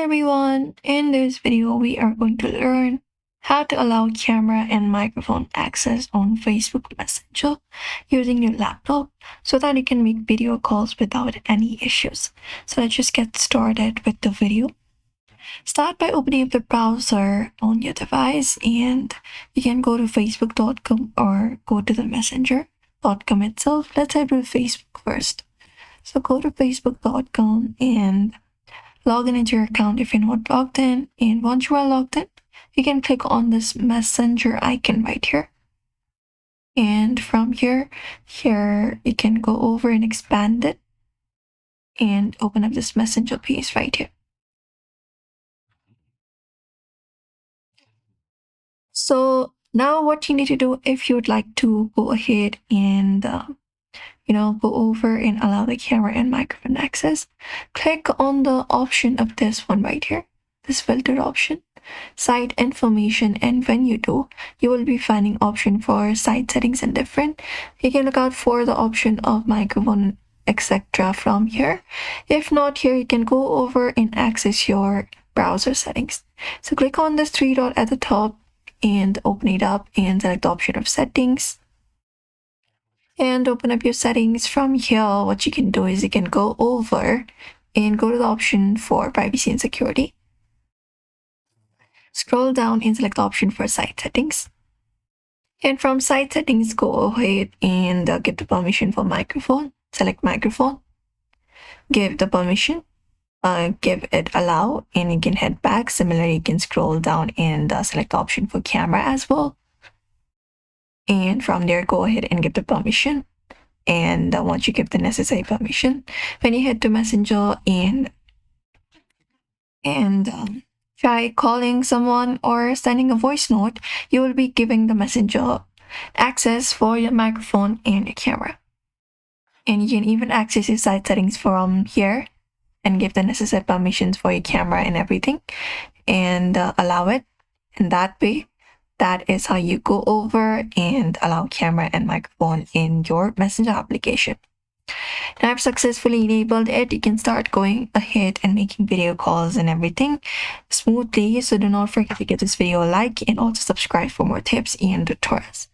everyone, in this video we are going to learn how to allow camera and microphone access on Facebook Messenger using your laptop so that you can make video calls without any issues. So let's just get started with the video. Start by opening up the browser on your device and you can go to facebook.com or go to the messenger.com itself. Let's head to Facebook first. So go to facebook.com and log in into your account if you're not logged in. And once you are logged in, you can click on this messenger icon right here. And from here you can go over and expand it and open up this messenger piece right here. So now what you need to do, if you would like to go ahead and go over and allow the camera and microphone access, click on the option of this one right here, this filtered option, site information, and when you do, you will be finding option for site settings and different. You can look out for the option of microphone, etc. from here. If not here, you can go over and access your browser settings. So click on this three dot at the top and open it up and select the option of settings. And open up your settings. From here, what you can do is you can go over and go to the option for privacy and security. Scroll down and select the option for site settings. And from site settings, go ahead and give the permission for microphone. Select microphone. Give the permission. Give it allow, and you can head back. Similarly, you can scroll down and select the option for camera as well. And from there, go ahead and give the permission. And once you give the necessary permission, when you head to Messenger and try calling someone or sending a voice note, you will be giving the Messenger access for your microphone and your camera. And you can even access your site settings from here and give the necessary permissions for your camera and everything and allow it. And that way, that is how you go over and allow camera and microphone in your Messenger application. Now I've successfully enabled it. You can start going ahead and making video calls and everything smoothly. So do not forget to give this video a like and also subscribe for more tips and tutorials.